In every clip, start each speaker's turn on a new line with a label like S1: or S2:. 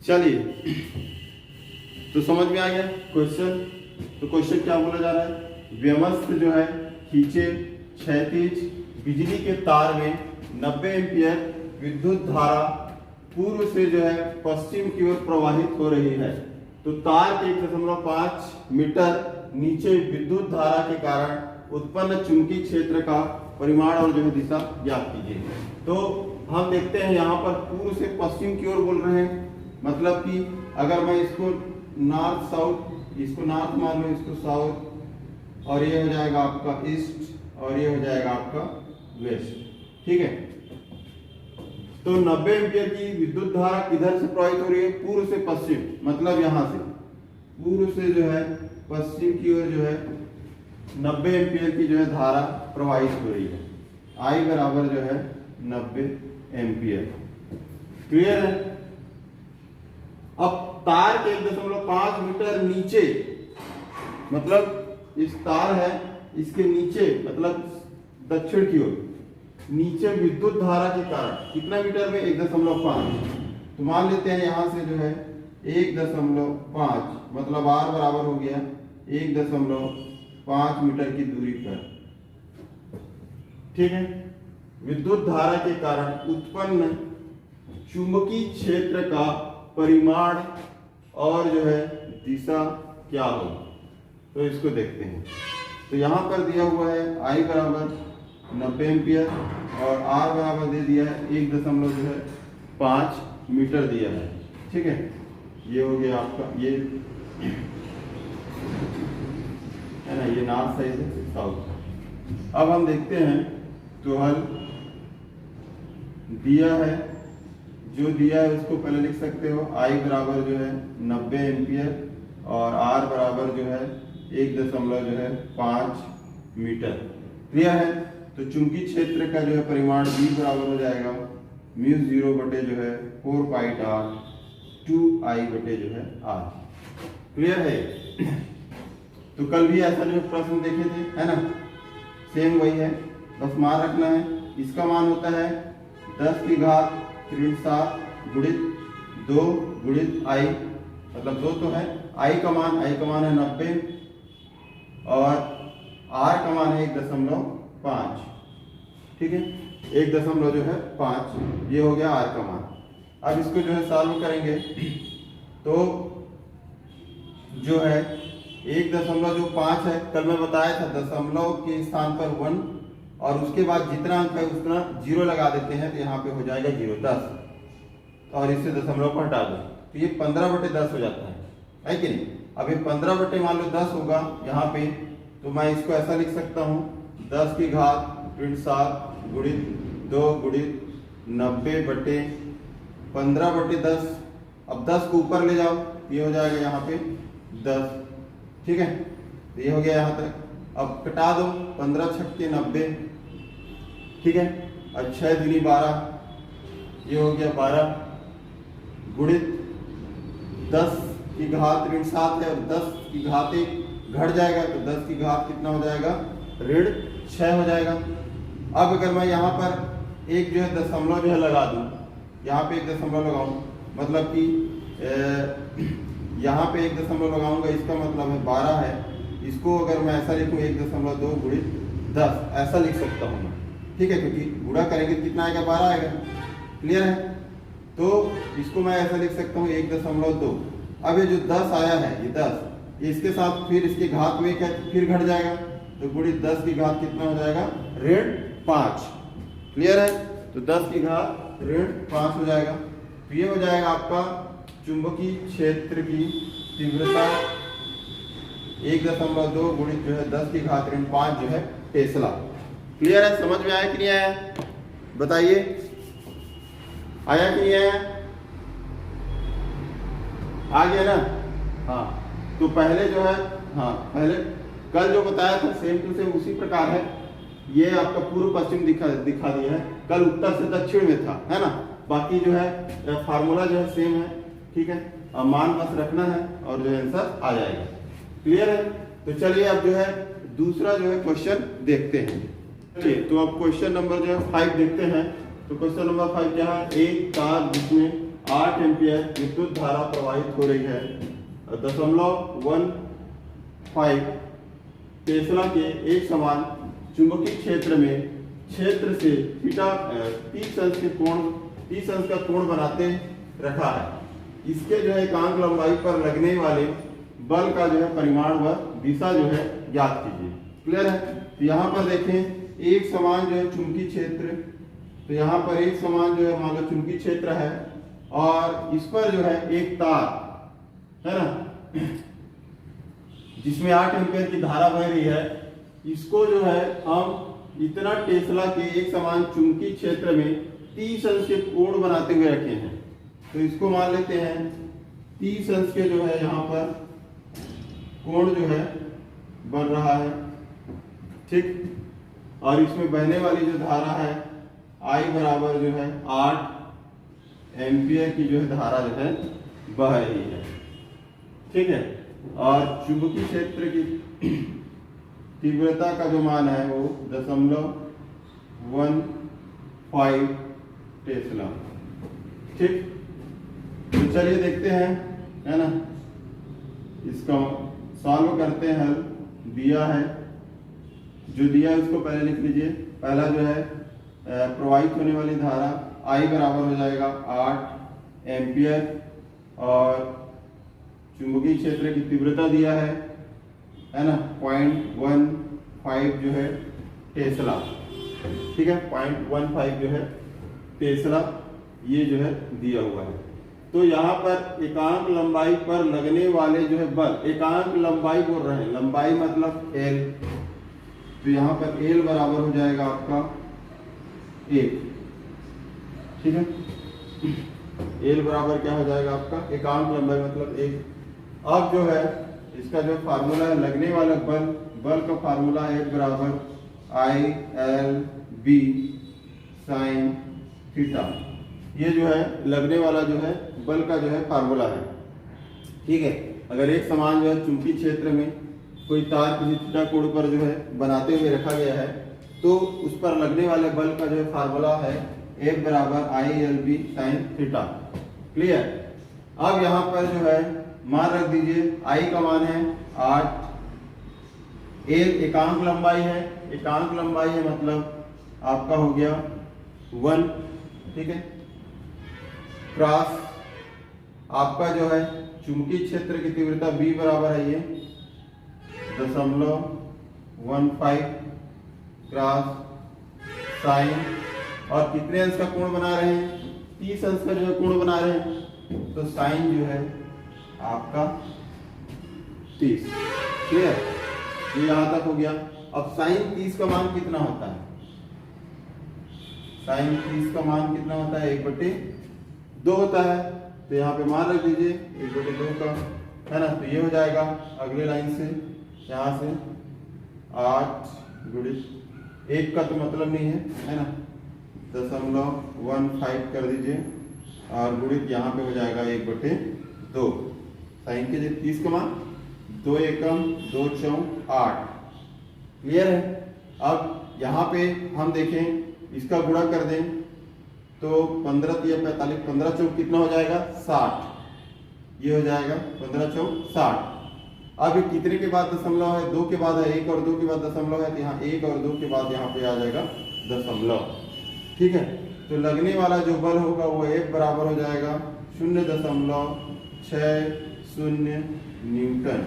S1: चलिए, तो समझ में आ गया क्वेश्चन। तो क्वेश्चन क्या बोला जा रहा है, व्यवस्थ जो है खींचे क्षैतिज बिजली के तार में 90 एम्पियर विद्युत धारा पूर्व से जो है पश्चिम की ओर प्रवाहित हो रही है। तो तार के 1.5 मीटर नीचे विद्युत धारा के कारण उत्पन्न चुंबकीय क्षेत्र का परिमाण और जो है दिशा ज्ञात कीजिए। तो हम देखते हैं यहाँ पर पूर्व से पश्चिम की ओर बोल रहे हैं, मतलब कि अगर मैं इसको नॉर्थ साउथ, इसको नॉर्थ मान लो, इसको साउथ, और ये हो जाएगा आपका ईस्ट और ये हो जाएगा आपका वेस्ट। ठीक है, तो 90 एम्पियर की विद्युत धारा किधर से प्रवाहित हो रही है, पूर्व से पश्चिम, मतलब यहाँ से पूर्व से जो है पश्चिम की ओर जो है 90 एम्पियर की जो है धारा प्रवाहित हो रही है। I बराबर जो है 90 एम्पियर। क्लियर है। अब तार के 1.5 मीटर नीचे, मतलब इस तार है इसके नीचे, मतलब दक्षिण की ओर नीचे विद्युत धारा के कारण कितना मीटर में 1.5, तो मान लेते हैं यहां से जो है 1.5, मतलब R बराबर हो गया 1.5 मीटर की दूरी पर। ठीक है, विद्युत धारा के कारण उत्पन्न चुंबकीय क्षेत्र का परिमाण और जो है दिशा क्या हो, तो इसको देखते हैं। तो यहाँ पर दिया हुआ है I बराबर 90 एम्पियर और R बराबर दे दिया है 1.5 मीटर दिया है। ठीक है, ये हो गया आपका, ये है ना, ये नॉर्थ साइड है, साउथ। अब हम देखते हैं, तो हल दिया है, जो दिया है उसको पहले लिख सकते हो। I बराबर जो है 90 एम्पियर और R बराबर जो है 1.5 मीटर। क्लियर है। तो चुंबकीय क्षेत्र का जो है परिमाण B बराबर हो जाएगा μ0 बटे जो है 4 पाई r 2I बटे जो है R। क्लियर है। तो कल भी ऐसा जो प्रश्न देखे थे, है ना, सेम वही है, बस मान रखना है। इसका मान होता है 10 की घात 7 गुणित 2 गुणित I, मतलब 2 तो है, I का मान है 90 और R का मान है 1.5। ठीक है, 1.5, ये हो गया R का मान। अब इसको जो है सॉल्व करेंगे, तो जो है 1.5 है, कल मैं बताया था दशमलव के स्थान पर 1 और उसके बाद जितना अंक है उतना 0 लगा देते हैं, तो यहाँ पे हो जाएगा 0, 10 और इससे दशमलव को हटा दो, तो ये 15/10 हो जाता है कि नहीं। अब ये 15 मान लो 10 होगा यहाँ पे, तो मैं इसको ऐसा लिख सकता हूँ 10 की घात 7 गुणित 2 गुणित 90 बटे 15/10। अब 10 को ऊपर ले जाओ, ये हो जाएगा यहाँ पे 10। ठीक है, तो ये हो गया यहाँ तक। अब कटा दो, 15 छक्के 90। ठीक है, और 6 दूनी 12, ये हो गया 12 गुणित 10 की घात 7 है और 10 की घात 1 घट जाएगा, तो 10 की घात कितना हो जाएगा, 6 हो जाएगा। अब अगर मैं यहाँ पर एक जो है दशमलव जो है लगा दूँ, यहाँ पे 1 दशमलव लगाऊँ, मतलब कि यहाँ पे 1 दशमलव लगाऊंगा, इसका मतलब है 12 है। इसको अगर मैं ऐसा लिखूँ 1.2 गुणित 10, ऐसा लिख सकता हूँ मैं। ठीक है, क्योंकि गुणा करेंगे तो कितना आएगा, 12 आएगा। क्लियर है। तो इसको मैं ऐसा लिख सकता हूँ 1.2। अब ये जो 10 आया है, ये 10, इसके साथ फिर इसके घात में क्या, फिर घट जाएगा, तो गुणित 10 की घात कितना हो जाएगा, 5। क्लियर है। तो 10 की घात 5 हो जाएगा। तो ये हो जाएगा आपका चुंबकीय क्षेत्र की तीव्रता 1.2 गुणित जो है 10 की घात 5 जो है टेस्ला। क्लियर है, समझ में आया कि नहीं आया, बताइए, आया कि नहीं आया, आ गया ना। हाँ, तो पहले जो है, हाँ पहले कल जो बताया था सेम टू सेम उसी प्रकार है। ये आपका पूर्व पश्चिम दिखा दिया है, कल उत्तर से दक्षिण में था, है ना। बाकी जो है फार्मूला जो है सेम है। ठीक है, अब मान बस रखना है और जो है आंसर आ जाएगा। क्लियर है। तो चलिए अब जो है दूसरा जो है क्वेश्चन देखते हैं। चलिए, तो अब क्वेश्चन नंबर जो है 5 देखते हैं। तो क्वेश्चन नंबर 5 क्या है, एक तार जिसमें 8 एम्पियर विद्युत धारा प्रवाहित हो रही है। 0.15 टेस्ला के एक समान चुंबकीय क्षेत्र में क्षेत्र से थीटा 30 अंश का कोण बनाते रखा है। इसके जो है एकांक लंबाई पर लगने वाले बल का जो है परिमाण व दिशा जो है ज्ञात कीजिए। क्लियर है? तो यहाँ पर देखें एक समान जो है चुंबकीय क्षेत्र, तो यहाँ पर एक समान जो है मान लो चुंबकीय क्षेत्र है और इस पर जो है एक तार है ना जिसमें 8 एम्पीयर की धारा बह रही है। इसको जो है हम इतना टेस्ला के एक समान चुंबकीय क्षेत्र में 30 अंश के कोण बनाते हुए रखे हैं। तो इसको मान लेते हैं 30 अंश के जो है यहाँ पर कोण जो है बन रहा है, ठीक। और इसमें बहने वाली जो धारा है I बराबर जो है 8 एम्पियर की जो है धारा जो है बह रही है, ठीक है। और चुंबकीय क्षेत्र की तीव्रता का जो मान है वो 0.15 टेस्ला, ठीक। तो चलिए देखते हैं, है ना, इसका सॉल्व करते हैं। हल दिया है, जो दिया है उसको पहले लिख लीजिए। पहला जो है प्रवाहित होने वाली धारा I बराबर हो जाएगा 8 एम्पियर और चुंबकीय क्षेत्र की तीव्रता दिया है ना 0.15 जो है टेस्ला, ठीक है। 0.15 जो है टेस्ला ये जो है दिया हुआ है। तो यहाँ पर एकांक लंबाई पर लगने वाले जो है बल, एकांक लंबाई बोल रहे हैं, लंबाई मतलब L, तो यहाँ पर L बराबर हो जाएगा आपका 1, ठीक है। L बराबर क्या हो जाएगा आपका एकांक लंबाई मतलब 1। अब जो है इसका जो फार्मूला है लगने वाला बल का फार्मूला है बराबर ILB साइन थीटा। ये जो है लगने वाला जो है बल का जो है फार्मूला है, ठीक है। अगर एक समान जो है चुंबकीय क्षेत्र में कोई तार किसी थीटा कोण पर जो है बनाते हुए रखा गया है तो उस पर लगने वाले बल का जो है फार्मूला है F बराबर ILB साइन थीटा। क्लियर? अब यहाँ पर जो है मान रख दीजिए, I का मान है 8, L एकांक लंबाई है, एकांक लंबाई है मतलब आपका हो गया 1, ठीक है। क्रॉस आपका जो है चुंबकीय क्षेत्र की तीव्रता B बराबर है ये 0.15 क्रॉस साइन, और कितने अंश का कोण बना रहे हैं 30 अंश का जो है कोण बना रहे हैं, तो साइन जो है आपका 30। क्लियर? ये यहां तक हो गया। अब साइन 30 का मान कितना होता है? साइन 30 का मान कितना होता है? 1/2 होता है। तो यहाँ पे मान रख दीजिए 1/2 का, है ना। तो ये हो जाएगा अगले लाइन से, यहाँ से 8 गुणित 1 का तो मतलब नहीं है ना, 0.15 कर दीजिए और गुणित यहाँ पे हो जाएगा 1/2। साइन के 30 का मान 2 एकम 2 चौक 8। क्लियर है? अब यहाँ पे हम देखें इसका गुणा कर दें तो 15 या 45, 15 चौक कितना हो जाएगा 60। ये हो जाएगा 15 चौक 60। अब कितने के बाद दशमलव है? 2 के बाद है, 1 और 2 के बाद दशमलव है, तो यहाँ 1 और 2 के बाद यहाँ पे आ जाएगा दशमलव, ठीक है। तो लगने वाला जो बल होगा वो F बराबर हो जाएगा 0.60 न्यूटन।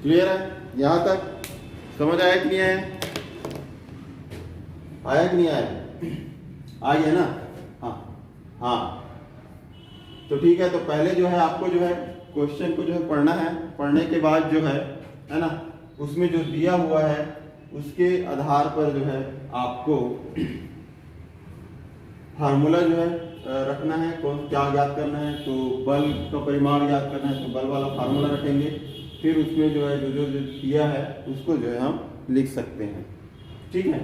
S1: क्लियर है? यहां तक समझ आया कि नहीं आया? आया कि नहीं आया? आई है ना? हाँ। तो ठीक है। तो पहले जो है आपको जो है क्वेश्चन को जो है पढ़ना है, पढ़ने के बाद जो है ना, उसमें जो दिया हुआ है उसके आधार पर जो है आपको फार्मूला जो है रखना है, कौन क्या ज्ञात करना है। तो बल का परिमाण ज्ञात करना है तो बल वाला फार्मूला रखेंगे, फिर उसमें जो है जो दिया है उसको जो है हम लिख सकते हैं, ठीक है।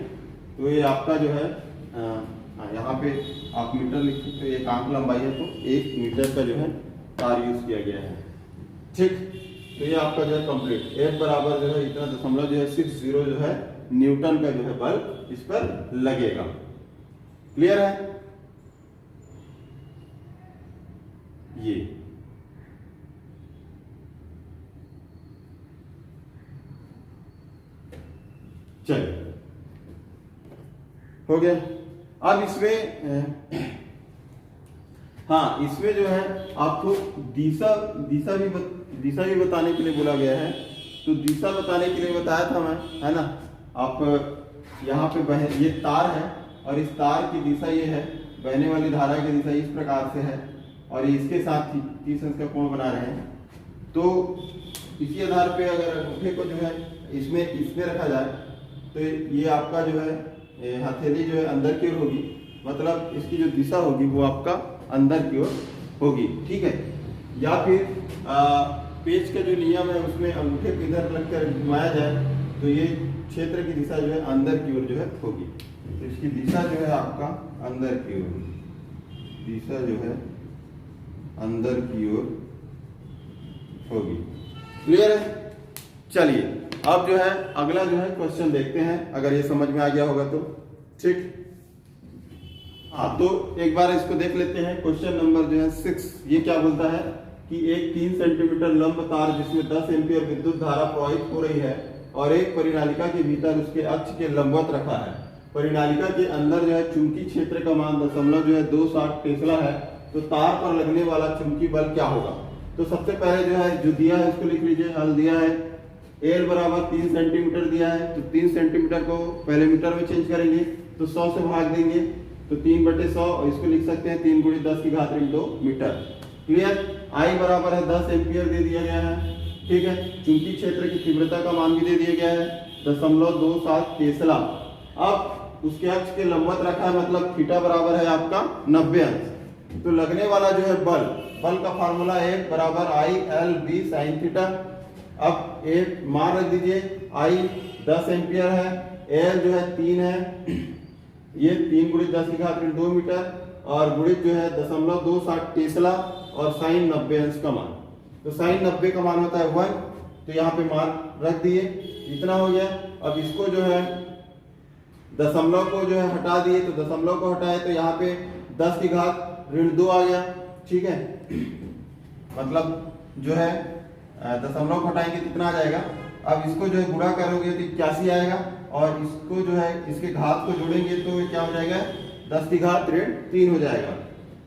S1: तो ये आपका जो है यहाँ पे आप मीटर लिख सकते हो, ये एकांक लंबाई है तो 1 मीटर का जो है तार यूज किया गया है, ठीक। तो ये आपका जो है कंप्लीट F बराबर जो है इतना दशमलव जो है 60 जो है न्यूटन का जो है बल इस पर लगेगा। क्लियर है? ये चलिए हो गया। अब इसमें हाँ, इसमें जो है आपको दिशा भी बताने के लिए बोला गया है। तो दिशा बताने के लिए बताया था मैं, है ना। आप यहाँ पे ये तार है और इस तार की दिशा ये है, बहने वाली धारा की दिशा इस प्रकार से है और इसके साथ 30 अंश का कोण बना रहे हैं। तो इसी आधार पे अगर अंगूठे को जो है इसमें रखा जाए तो ये आपका जो है हथेली जो है अंदर की ओर होगी, मतलब इसकी जो दिशा होगी वो आपका अंदर की ओर होगी, ठीक है। या फिर पेच का जो नियम है उसमें अंगूठे को इधर लगकर घुमाया जाए तो ये क्षेत्र की दिशा जो है अंदर की ओर जो है होगी। तो इसकी दिशा जो है आपका अंदर की ओर, दिशा जो है अंदर की ओर होगी। क्लियर है? चलिए अब जो है अगला जो है क्वेश्चन देखते हैं, अगर ये समझ में आ गया होगा तो ठीक। हाँ, तो एक बार इसको देख लेते हैं। क्वेश्चन नंबर जो है 6, ये क्या बोलता है कि एक 3 सेंटीमीटर लंब तार जिसमें 10 एम्पीयर विद्युत धारा प्रवाहित हो रही है और एक परिनालिका के भीतर उसके अक्ष के लंबवत रखा है। परिनालिका के अंदर जो है चुंबकीय क्षेत्र का मान 0.260 टेस्ला है। तो तार पर लगने वाला चुंबकीय बल क्या होगा? तो सबसे पहले जो है जो दिया है उसको लिख लीजिए। हल दिया है एल बराबर 3 सेंटीमीटर दिया है, तो 3 सेंटीमीटर को पहले मीटर में चेंज करेंगे तो 100 से भाग देंगे तो 3/100 और इसको लिख सकते हैं 3 × 10⁻²2 मीटर। क्लियर? आई बराबर है 10 एम्पियर दे दिया गया है, ठीक है। चुंबकीय क्षेत्र की तीव्रता का मान भी दे दिया गया है 0.27 टेस्ला। अब उसके अक्ष के लंबवत रखा है, मतलब थीटा बराबर है आपका 90 अंश। तो लगने वाला जो है बल का फार्मूला है बराबर IL/B sin थीटा। अब ए मान रख दीजिए, आई 10 एम्पियर है, एल जो है 3 है, ये 3 × 10⁻²2 मीटर और गुणित जो है 0.260 टेस्ला और साइन 90 अंश का मान। तो साइन 90 का मान होता है 1, तो यहाँ पे मान रख दिए, इतना हो गया। अब इसको जो है दशमलव को जो है हटा दिए, तो दशमलव को हटाए तो यहाँ पे 10⁻2 आ गया, ठीक है। मतलब जो है दशमलव को हटाएंगे कितना आ जाएगा। अब इसको जो है गुणा करोगे तो 81 आएगा और इसको जो है इसके घात को जोड़ेंगे तो क्या हो जाएगा 10⁻3 हो जाएगा।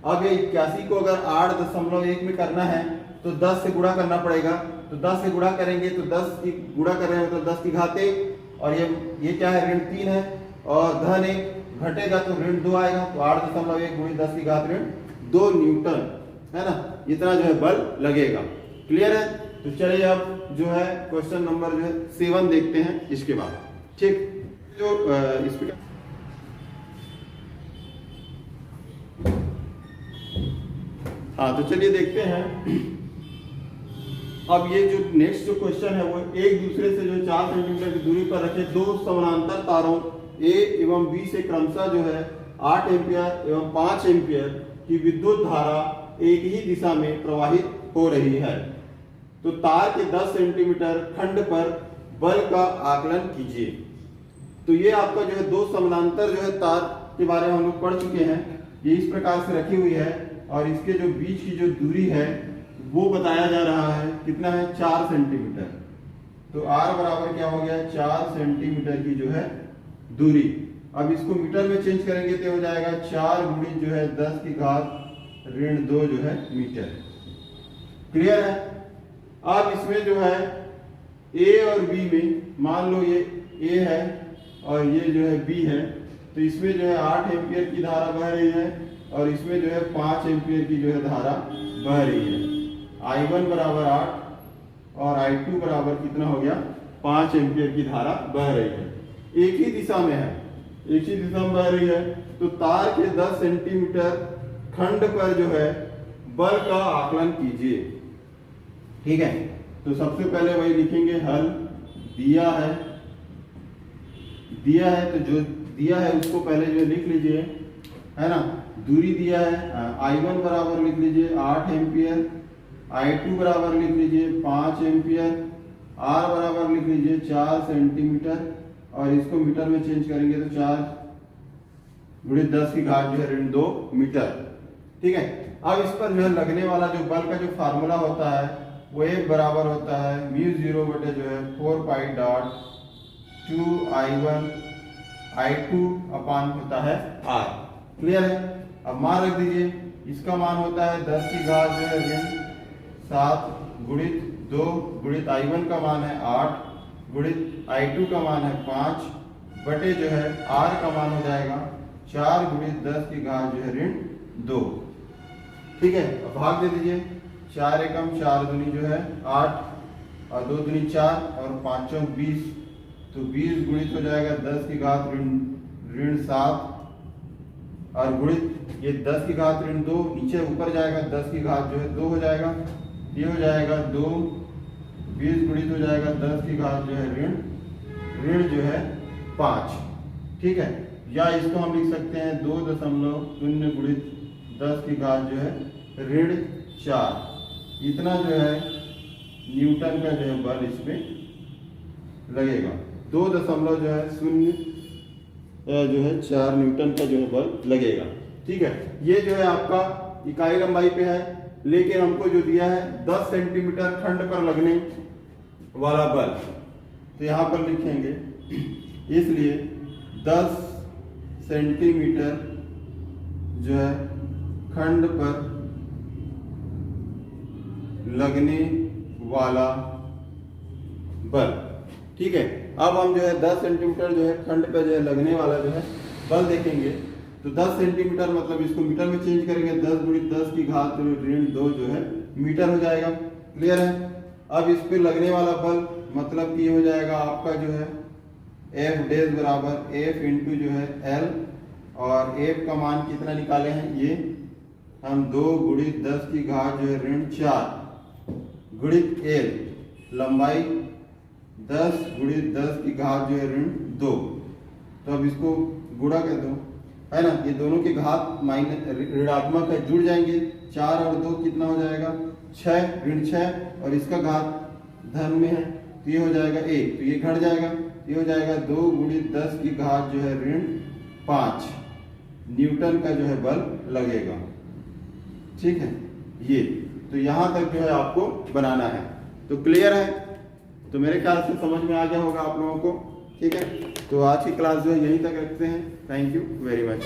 S1: अब ये 81 को अगर 8.1 में करना है तो 10 से गुणा करना पड़ेगा। तो 10 से गुणा करेंगे तो 10 की गुणा कर रहे हैं मतलब 10⁻1 और ये क्या है ऋण 3 है और धन 1 घटेगा तो ऋण 2 आएगा। तो 8.1 × 10⁻2 न्यूटन, है ना, इतना जो है बल लगेगा। क्लियर है? तो चलिए अब जो है क्वेश्चन नंबर जो है 7 देखते हैं इसके बाद, ठीक। जो इस पे हाँ, तो चलिए देखते हैं। अब ये जो नेक्स्ट जो क्वेश्चन है वो एक दूसरे से जो 4 सेंटीमीटर की दूरी पर रखे दो समानांतर तारों ए एवं बी से क्रमशः जो है 8 एम्पियर एवं 5 एम्पियर की विद्युत धारा एक ही दिशा में प्रवाहित हो रही है। तो तार के 10 सेंटीमीटर खंड पर बल का आकलन कीजिए। तो ये आपका जो है दो समानांतर जो है तार के बारे में हम लोग पढ़ चुके हैं। ये इस प्रकार से रखी हुई है और इसके जो बीच की जो दूरी है वो बताया जा रहा है कितना है 4 सेंटीमीटर। तो R बराबर क्या हो गया 4 सेंटीमीटर की जो है दूरी। अब इसको मीटर में चेंज करेंगे तो हो जाएगा 4 × जो है 10⁻2 जो है मीटर। क्लियर है? अब इसमें जो है A और B में मान लो ये A है और ये जो है B है, तो इसमें जो है 8 एम्पियर की धारा बह रही है और इसमें जो है 5 एम्पियर की जो है धारा बह रही है। I1 बराबर 8 और I2 बराबर कितना हो गया 5 एम्पियर की धारा बह रही है, एक ही दिशा में है, एक ही दिशा में बह रही है। तो तार के 10 सेंटीमीटर खंड पर जो है बल का आकलन कीजिए। ठीक है, तो सबसे पहले वही लिखेंगे हल दिया है तो जो दिया है उसको पहले जो लिख लीजिए, है ना। दूरी दिया है I1 बराबर लिख लीजिए 8 एम्पियर, I2 बराबर लिख लीजिए 5 एम्पियर, R बराबर लिख लीजिए 4 सेंटीमीटर और इसको मीटर में चेंज करेंगे तो 4 गुणित 10 की घात जो है ऋण 2 मीटर। ठीक है, अब इस पर जो है लगने वाला जो बल का जो फार्मूला होता है वो एक बराबर होता है म्यू 0 बटे जो है 4 पाई डॉट 2I1 I2 अपान होता है R। क्लियर है? अब मान रख दीजिए, इसका मान होता है 10 की घात जो है ऋण 7 गुणित 2 गुणित I1 का मान है 8 गुणित I2 का मान है 5 बटे जो है R का मान हो जाएगा 4 गुणित 10 की घात जो है ऋण 2। ठीक है, अब भाग दे दीजिए, 4 एकम 4 दूनी जो है 8 और 2 दूनी 4 और 5 चौक 20, तो 20 गुणित हो जाएगा 10 की घात ऋण 7 और गुणित ये 10 की घात ऋण 2, नीचे ऊपर जाएगा 10 की घात जो है 2 हो जाएगा, ये हो जाएगा 2, 20 गुणित हो जाएगा 10 की घात जो है ऋण जो है 5। ठीक है, या इसको हम लिख सकते हैं 2.0 गुणित 10 की घात जो है ऋण 4। इतना जो है न्यूटन का जो है बल इसमें लगेगा। 2.0 जो है 4 न्यूटन का जो है बल लगेगा। ठीक है, ये जो है आपका इकाई लंबाई पे है, लेकिन हमको जो दिया है 10 सेंटीमीटर खंड पर लगने वाला बल, तो यहाँ पर लिखेंगे, इसलिए 10 सेंटीमीटर जो है खंड पर लगने वाला बल। ठीक है, अब हम जो है 10 सेंटीमीटर जो है खंड पर जो है लगने वाला जो है बल देखेंगे। तो 10 सेंटीमीटर मतलब इसको मीटर में चेंज करेंगे, 10 गुणित 10 की घात ऋण 2 जो है मीटर हो जाएगा। क्लियर है? अब इस पे लगने वाला बल मतलब कि हो जाएगा आपका जो है F डैश बराबर F इंटू जो है L, और F का मान कितना निकाले हैं, ये हम 2 गुणित 10 की घात जो है ऋण 4 गुणित L लंबाई 10 गुणित 10 की घात जो है ऋण 2। तो अब इसको गुणा कर दो, है ना, ये दोनों की घात माइनस ऋणात्मक है, जुड़ जाएंगे, 4 और 2 कितना हो जाएगा 6 ऋण 6, और इसका घात धन में है तो ये हो जाएगा 1, तो ये घट जाएगा, ये हो जाएगा 2 गुणित 10 की घात जो है ऋण 5 न्यूटन का जो है बल लगेगा। ठीक है, ये तो यहाँ तक जो है आपको बनाना है। तो क्लियर है? तो मेरे ख्याल से समझ में आ गया होगा आप लोगों को। ठीक है, तो आज की क्लास जो है यहीं तक रखते हैं। Thank you very much.